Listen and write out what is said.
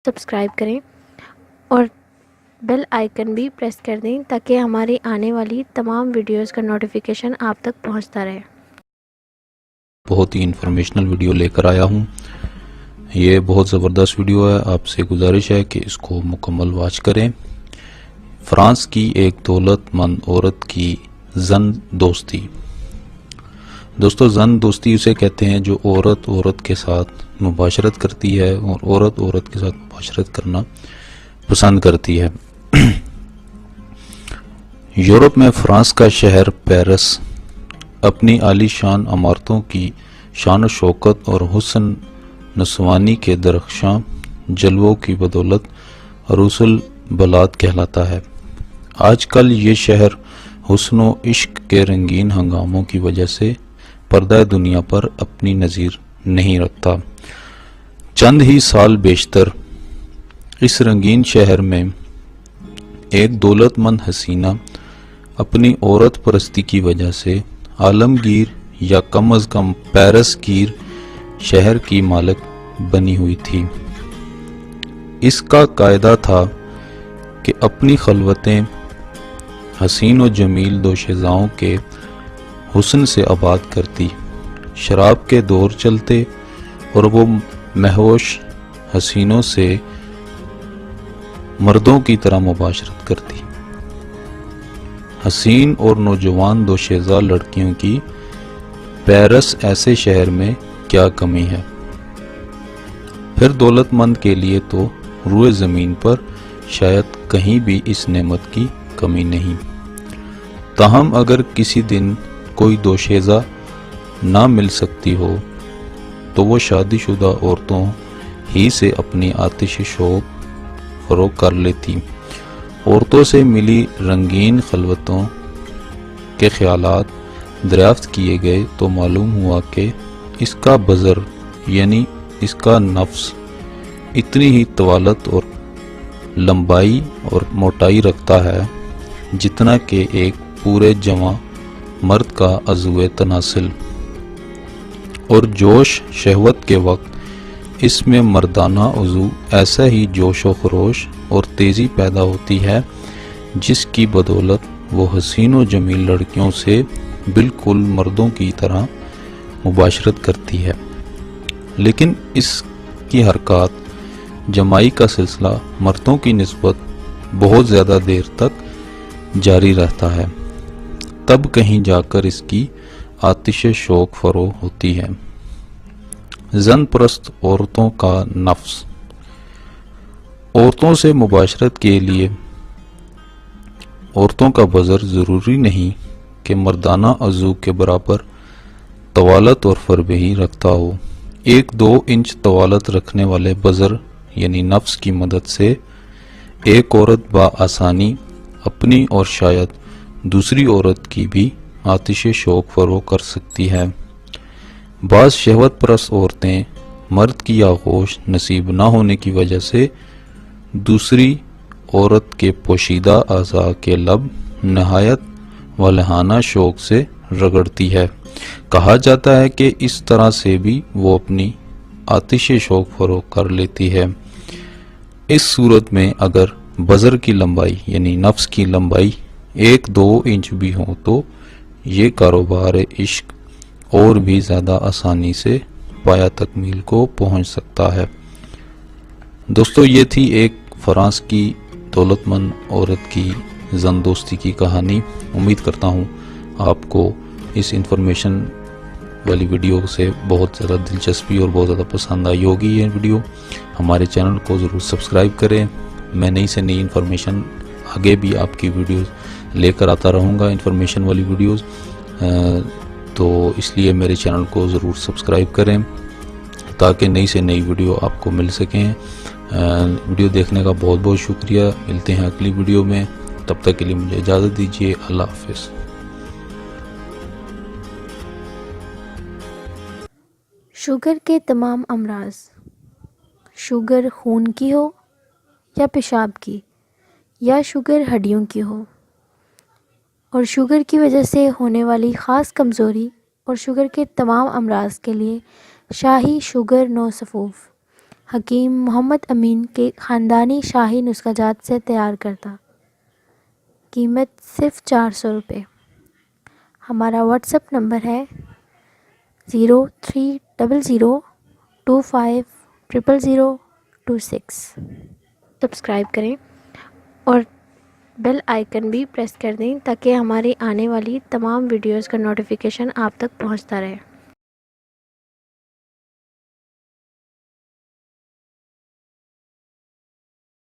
Subscribe کریں اور bell icon بھی پریس کر دیں تاکہ ہماری آنے والی تمام ویڈیوز کا نوٹیفیکیشن آپ تک پہنچتا رہے۔ بہت ہی انفارمیشنل ویڈیو لے کر آیا ہوں۔ یہ بہت زبردست ویڈیو ہے، آپ سے گزارش ہے کہ اس کو مکمل واچ کریں۔ فرانس کی ایک دولت مند عورت کی زن دوستی۔ دوستو، زن دوستی اسے کہتے ہیں جو عورت کے ساتھ مباشرت کرتی ہے اور عورت کے ساتھ مباشرت کرنا پسند کرتی ہے۔ یورپ میں فرانس کا شہر پیرس اپنی عالی شان عمارتوں کی شان و شوکت اور حسن نسوانی کے درخشاں جلووں کی بدولت عروس البلاد کہلاتا ہے۔ آج کل یہ شہر حسن و عشق کے رنگین ہنگاموں کی وجہ سے پردہ دنیا پر اپنی نظیر نہیں رکھتا۔ چند ہی سال بیشتر اس رنگین شہر میں ایک دولت مند حسینہ اپنی عورت پرستی کی وجہ سے عالمگیر یا کم از کم پیرس گیر شہر کی مالک بنی ہوئی تھی۔ اس کا قاعدہ تھا کہ اپنی خلوتیں حسین و جمیل دوشیزاؤں کے حسن سے آباد کرتی، شراب کے دور چلتے اور وہ مہوش حسینوں سے مردوں کی طرح مباشرت کرتی۔ حسین اور نوجوان دوشیزہ لڑکیوں کی پیرس ایسے شہر میں کیا کمی ہے؟ پھر دولت مند کے لیے تو روئے زمین پر شاید کہیں بھی اس نعمت کی کمی نہیں۔ تاہم اگر کسی دن کوئی دوشیزہ نہ مل سکتی ہو تو وہ شادی شدہ عورتوں ہی سے اپنی آتش شوق فروغ کر لیتی۔ عورتوں سے ملی رنگین خلوتوں کے خیالات دریافت کیے گئے تو معلوم ہوا کہ اس کا بزر یعنی اس کا نفس اتنی ہی طوالت اور لمبائی اور موٹائی رکھتا ہے جتنا کہ ایک پورے جواں مرد کا عضو تناسل، اور جوش شہوت کے وقت اس میں مردانہ عضو ایسا ہی جوش و خروش اور تیزی پیدا ہوتی ہے جس کی بدولت وہ حسین و جمیل لڑکیوں سے بالکل مردوں کی طرح مباشرت کرتی ہے۔ لیکن اس کی حرکات جمائی کا سلسلہ مردوں کی نسبت بہت زیادہ دیر تک جاری رہتا ہے، تب کہیں جا کر اس کی آتش شوق فروغ ہوتی ہے۔ زن پرست عورتوں کا نفس۔ عورتوں سے مباشرت کے لیے عورتوں کا بزر ضروری نہیں کہ مردانہ عضو کے برابر طوالت اور فربہی رکھتا ہو۔ 1-2 انچ طوالت رکھنے والے بزر یعنی نفس کی مدد سے ایک عورت بآسانی اپنی اور شاید دوسری عورت کی بھی آتش شوق فروغ کر سکتی ہے۔ بعض شہوت پرست عورتیں مرد کی آغوش نصیب نہ ہونے کی وجہ سے دوسری عورت کے پوشیدہ اعضاء کے لب نہایت والہانہ شوق سے رگڑتی ہے۔ کہا جاتا ہے کہ اس طرح سے بھی وہ اپنی آتش شوق فروغ کر لیتی ہے۔ اس صورت میں اگر بزر کی لمبائی یعنی نفس کی لمبائی 1-2 انچ بھی ہو تو یہ کاروبار عشق اور بھی زیادہ آسانی سے پایا تکمیل کو پہنچ سکتا ہے۔ دوستو، یہ تھی ایک فرانس کی دولت مند عورت کی زن دوستی کی کہانی۔ امید کرتا ہوں آپ کو اس انفارمیشن والی ویڈیو سے بہت زیادہ دلچسپی اور بہت زیادہ پسند آئی ہوگی۔ یہ ویڈیو ہمارے چینل کو ضرور سبسکرائب کریں۔ میں نئی سے نئی انفارمیشن آگے بھی آپ کی ویڈیوز لے کر آتا رہوں گا، انفارمیشن والی ویڈیوز، تو اس لیے میرے چینل کو ضرور سبسکرائب کریں تاکہ نئی سے نئی ویڈیو آپ کو مل سکیں۔ ویڈیو دیکھنے کا بہت بہت شکریہ۔ ملتے ہیں اگلی ویڈیو میں، تب تک کے لیے مجھے اجازت دیجیے۔ اللہ حافظ۔ شوگر کے تمام امراض، شوگر خون کی ہو یا پیشاب کی یا شوگر ہڈیوں کی ہو، اور شوگر کی وجہ سے ہونے والی خاص کمزوری اور شوگر کے تمام امراض کے لیے شاہی شوگر نو صفوف حکیم محمد امین کے خاندانی شاہی نسخہ جات سے تیار کرتا. قیمت صرف 400 روپے. ہمارا واٹس ایپ نمبر ہے 030025000026. سبسکرائب کریں اور بیل آئیکن بھی پریس کر دیں تاکہ ہماری آنے والی تمام ویڈیوز کا نوٹیفیکیشن آپ تک پہنچتا رہے.